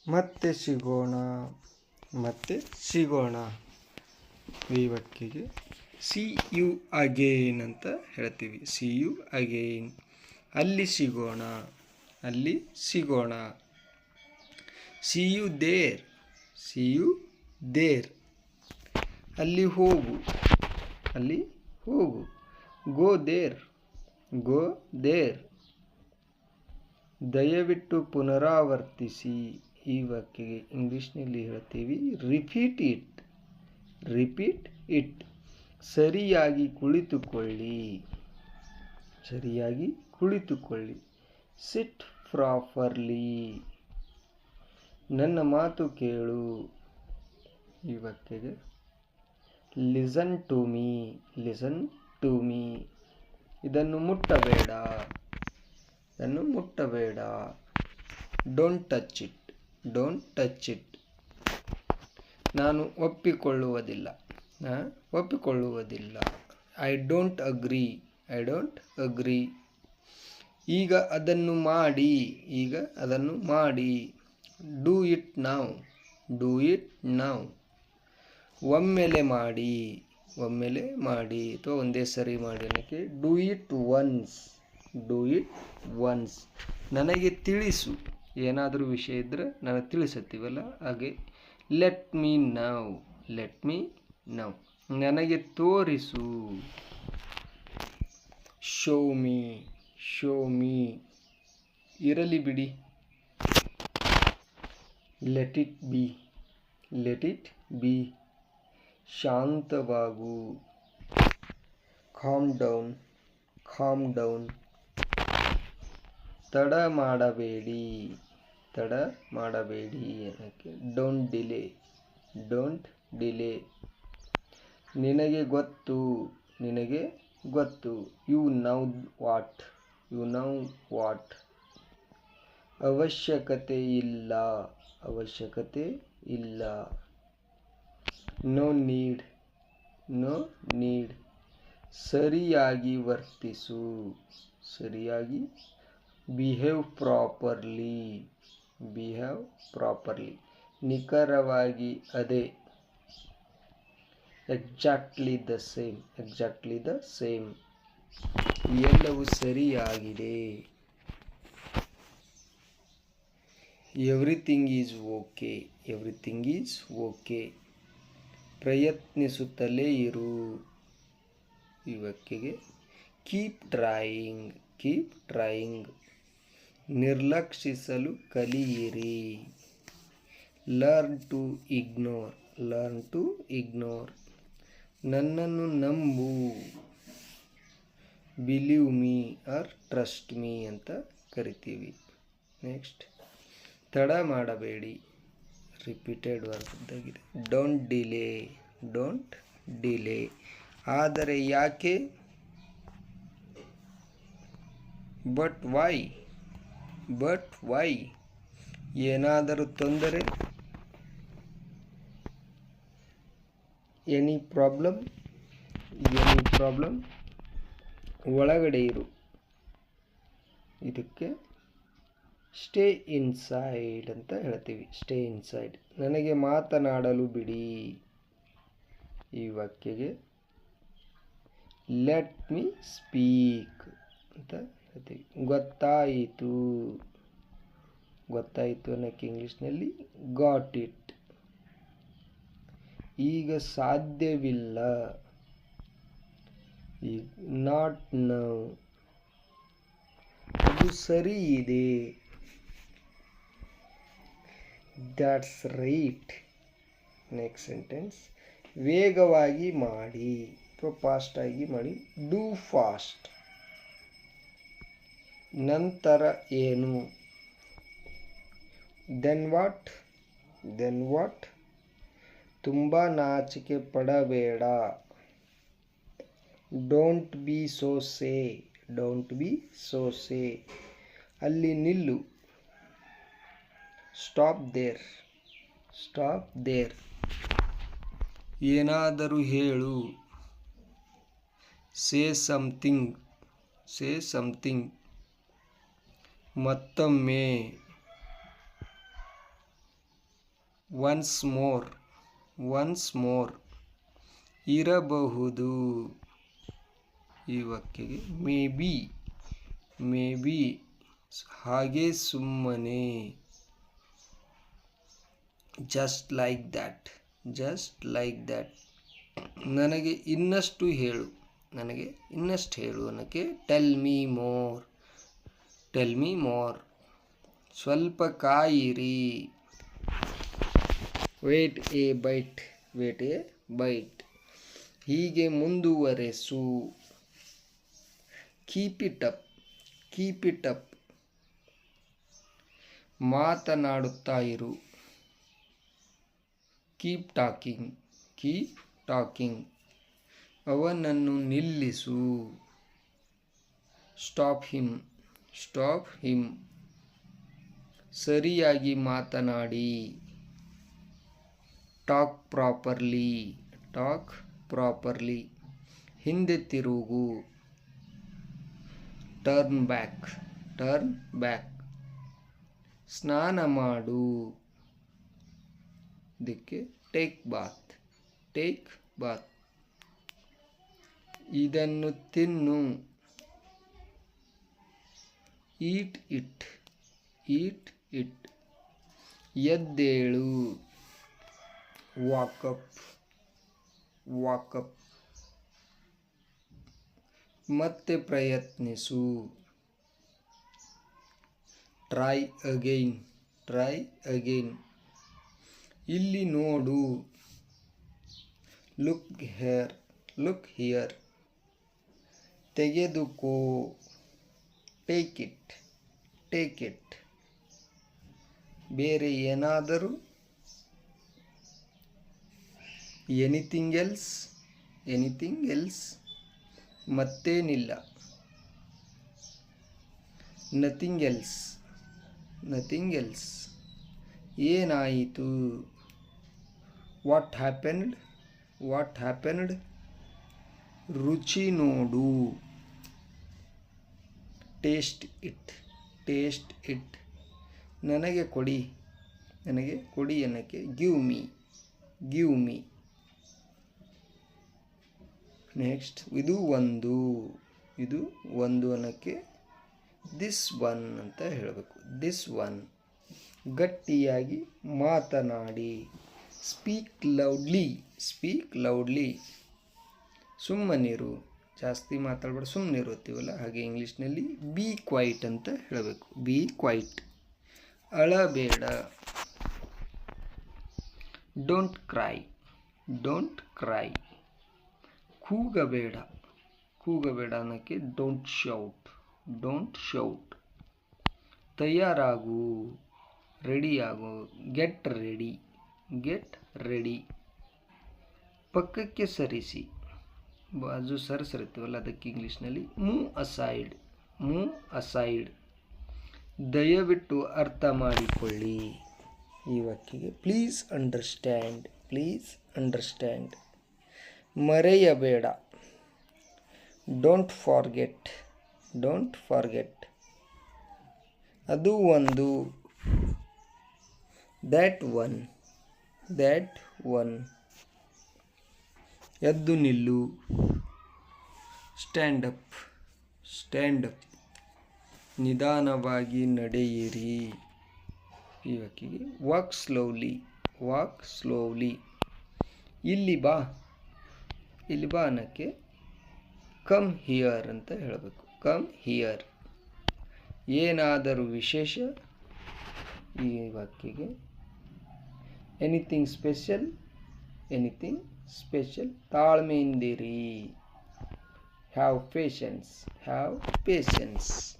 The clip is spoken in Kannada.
ಮತ್ತೆ ಸಿಗೋಣ, ಮತ್ತೆ ಸಿಗೋಣ. ಈ ವಾಕ್ಯಗೆ ಸಿ ಯು ಅಗೇನ್ ಅಂತ ಹೇಳ್ತೀವಿ. See you again. ಅಲ್ಲಿ ಸಿಗೋಣ, ಅಲ್ಲಿ ಸಿಗೋಣ. See you there, see you there. ಅಲ್ಲಿ ಹೋಗು, ಅಲ್ಲಿ ಹೋಗು. Go there, go there. ದಯವಿಟ್ಟು ಪುನರಾವರ್ತಿಸಿ. ಈ ವಾಕ್ಯಗೆ ಇಂಗ್ಲೀಷ್ನಲ್ಲಿ ಹೇಳ್ತೀವಿ ರಿಪೀಟ್ ಇಟ್, ರಿಪೀಟ್ ಇಟ್. ಸರಿಯಾಗಿ ಕುಳಿತುಕೊಳ್ಳಿ, ಸರಿಯಾಗಿ ಕುಳಿತುಕೊಳ್ಳಿ. Sit properly. ನನ್ನ ಮಾತು ಕೇಳು. ಈ ವಾಕ್ಯಗೆ listen to me, listen to me. ಇದನ್ನು ಮುಟ್ಟಬೇಡ, ಇದನ್ನು ಮುಟ್ಟಬೇಡ. Don't touch it, don't touch it. ನಾನು ಒಪ್ಪಿಕೊಳ್ಳುವುದಿಲ್ಲ, ಒಪ್ಪಿಕೊಳ್ಳುವುದಿಲ್ಲ. I don't agree, I don't agree. ಈಗ ಅದನ್ನು ಮಾಡಿ, ಈಗ ಅದನ್ನು ಮಾಡಿ. Do it now, do it now. ಒಮ್ಮೆಲೆ ಮಾಡಿ, ಒಮ್ಮೆಲೆ ಮಾಡಿ ಅಥವಾ ಒಂದೇ ಸರಿ ಮಾಡಿ. ಅನ್ನೋಕ್ಕೆ do it once, do it once. ನನಗೆ ತಿಳಿಸು. ಏನಾದರೂ ವಿಷಯ ಇದ್ದರೆ ನನಗೆ ತಿಳಿಸುತ್ತೀವಲ್ಲ ಹಾಗೆ. Let me know, let me now. ನನಗೆ ತೋರಿಸು. Show me, show me. ಇರಲಿ ಬಿಡಿ. Let it be, let it be. ಶಾಂತವಾಗು. Calm down, calm down. ತಡ ಮಾಡಬೇಡಿ, ತಡ ಮಾಡಬೇಡಿ. ಏನಕ್ಕೆ ಡೋಂಟ್ ಡಿಲೇ, ಡೋಂಟ್ ಡಿಲೇ. ನಿನಗೆ ಗೊತ್ತು, ನಿನಗೆ ಗೊತ್ತು. You know what, you know what. ಅವಶ್ಯಕತೆ ಇಲ್ಲ, ಅವಶ್ಯಕತೆ ಇಲ್ಲ. No need, no need. ಸರಿಯಾಗಿ ವರ್ತಿಸು, ಸರಿಯಾಗಿ. Behave properly, behave properly. ನಿಖರವಾಗಿ ಅದೇ. Exactly the same, exactly the same. ಎಲ್ಲವೂ ಸರಿಯಾಗಿದೆ. Everything is okay, everything is okay. ಪ್ರಯತ್ನಿಸುತ್ತಲೇ ಇರು. ಈ ವಾಕ್ಯಗೆ ಕೀಪ್ ಟ್ರೈಯಿಂಗ್, ಕೀಪ್ ಟ್ರೈಯಿಂಗ್. ನಿರ್ಲಕ್ಷಿಸಲು ಕಲಿಯಿರಿ. Learn to ignore, learn to ignore. ನನ್ನನ್ನು ನಂಬು. Believe me or trust me ಅಂತ ಕರಿತೀವಿ. ನೆಕ್ಸ್ಟ್ ತಡ ಮಾಡಬೇಡಿ. Repeated ವರ್ಬ್ದಾಗಿದೆ. Don't delay, don't delay. ಆದರೆ ಯಾಕೆ? But why, but why. ಏನಾದರೂ ತೊಂದರೆ? Any problem, any problem. ಒಳಗಡೆ ಇರು. ಇದಕ್ಕೆ ಸ್ಟೇ ಇನ್ಸೈಡ್ ಅಂತ ಹೇಳ್ತೀವಿ. Stay inside. ನನಗೆ ಮಾತನಾಡಲು ಬಿಡಿ. ಈ ವಾಕ್ಯಗೆ ಲೆಟ್ ಮೀ ಸ್ಪೀಕ್ ಅಂತ ಹೇಳ್ತೀವಿ. ಗೊತ್ತಾಯಿತು, ಗೊತ್ತಾಯಿತು ಅನ್ನೋಕ್ಕೆ ಇಂಗ್ಲೀಷ್ನಲ್ಲಿ ಗಾಟ್ ಇಟ್. ಈಗ ಸಾಧ್ಯವಿಲ್ಲ. Not now. ಅದು ಸರಿ ಇದೆ. That's right. Next sentence. ವೇಗವಾಗಿ ಮಾಡಿ ಅಥವಾ ಫಾಸ್ಟಾಗಿ ಮಾಡಿ. Do fast. ನಂತರ ಏನು? Then what, then what. ತುಂಬ ನಾಚಿಕೆ ಪಡಬೇಡ. Don't be so shy, don't be so shy. ಅಲ್ಲಿ ನಿಲ್ಲು. Stop there, stop there. ಏನಾದರೂ ಹೇಳು. Say something, say something. ಮತ್ತೊಮ್ಮೆ. ಒನ್ಸ್ ಮೋರ್ ಇರಬಹುದು. ಈ ವಾಕ್ಯಗೆ ಮೇ ಬಿ ಹಾಗೆ ಸುಮ್ಮನೆ. ಜಸ್ಟ್ ಲೈಕ್ ದ್ಯಾಟ್ ನನಗೆ ಇನ್ನಷ್ಟು ಹೇಳು ಅನ್ನೋಕ್ಕೆ ಟೆಲ್ ಮೀ ಮೋರ್. ಸ್ವಲ್ಪ ಕಾಯಿರಿ. Wait a bit. ಹೀಗೆ ಮುಂದುವರೆಸು. Keep it up. ಮಾತನಾಡುತ್ತಾ ಇರು. Keep talking. ಅವನನ್ನು ನಿಲ್ಲಿಸು. Stop him. ಸರಿಯಾಗಿ ಮಾತನಾಡಿ. Talk properly. ಹಿಂದೆ ತಿರುಗು. Turn back. ಸ್ನಾನ ಮಾಡು. ಇದಕ್ಕೆ ಟೇಕ್ ಬಾತ್. ಇದನ್ನು ತಿನ್ನು. Eat it. ಎದ್ದೇಳು. ವಾಕಪ್. ಮತ್ತೆ ಪ್ರಯತ್ನಿಸು. Try again. ಇಲ್ಲಿ ನೋಡು. Look here. ತೆಗೆದುಕೋ. Take it. ಬೇರೆ ಏನಾದರೂ. Anything else. ಮತ್ತೇನಿಲ್ಲ. Nothing else. ಏನಾಯಿತು. What happened. ರುಚಿ ನೋಡು. Taste it. ನನಗೆ ಕೊಡಿ ಅನ್ನಕ್ಕೆ ಗಿವ್ ಮೀ. ನೆಕ್ಸ್ಟ್ ಇದು ಒಂದು ಅನ್ನಕ್ಕೆ ದಿಸ್ ಒನ್ ಅಂತ ಹೇಳಬೇಕು. This one. ಗಟ್ಟಿಯಾಗಿ ಮಾತನಾಡಿ. Speak loudly. ಸುಮ್ಮನಿರು. ಜಾಸ್ತಿ ಮಾತಾಡಬೇಡ, ಸುಮ್ಮನಿರು ಅಂತೀವಲ್ಲ, ಹಾಗೆ ಇಂಗ್ಲೀಷ್ನಲ್ಲಿ ಬಿ ಕ್ವೈಟ್ ಅಂತ ಹೇಳಬೇಕು. Be quiet. ಅಳಬೇಡ. Don't cry. ಕೂಗಬೇಡ ಅನ್ನೋಕ್ಕೆ ಡೋಂಟ್ ಶೌಟ್. ತಯಾರಾಗು. ರೆಡಿಯಾಗು. Get ready. ಪಕ್ಕಕ್ಕೆ ಸರಿಸಿ. ಬಾಜು ಸರಿತೀವಲ್ಲ, ಅದಕ್ಕೆ ಇಂಗ್ಲೀಷ್ನಲ್ಲಿ ಮೂವ್ ಅಸೈಡ್. ದಯವಿಟ್ಟು ಅರ್ಥ ಮಾಡಿಕೊಳ್ಳಿ. ಈ ವಾಕ್ಯಗೆ ಪ್ಲೀಸ್ ಅಂಡರ್ಸ್ಟ್ಯಾಂಡ್. ಮರೆಯಬೇಡ. Don't forget. ಅದು ಒಂದು. That one. ಎದ್ದು ನಿಲ್ಲು. Stand up. ನಿಧಾನವಾಗಿ ನಡೆಯಿರಿ. ಈ ವಾಕ್ಯಗೆ ವಾಕ್ ಸ್ಲೋವ್ಲಿ. ಇಲ್ಲಿ ಬಾ ಅನ್ನೋಕ್ಕೆ ಕಮ್ ಹಿಯರ್ ಅಂತ ಹೇಳಬೇಕು. Come here. ಏನಾದರೂ ವಿಶೇಷ. ಈ ವಾಕ್ಯಗೆ ಎನಿಥಿಂಗ್ ಸ್ಪೆಷಲ್. ತಾಳ್ಮೆಯಿಂದಿರಿ. Have patience.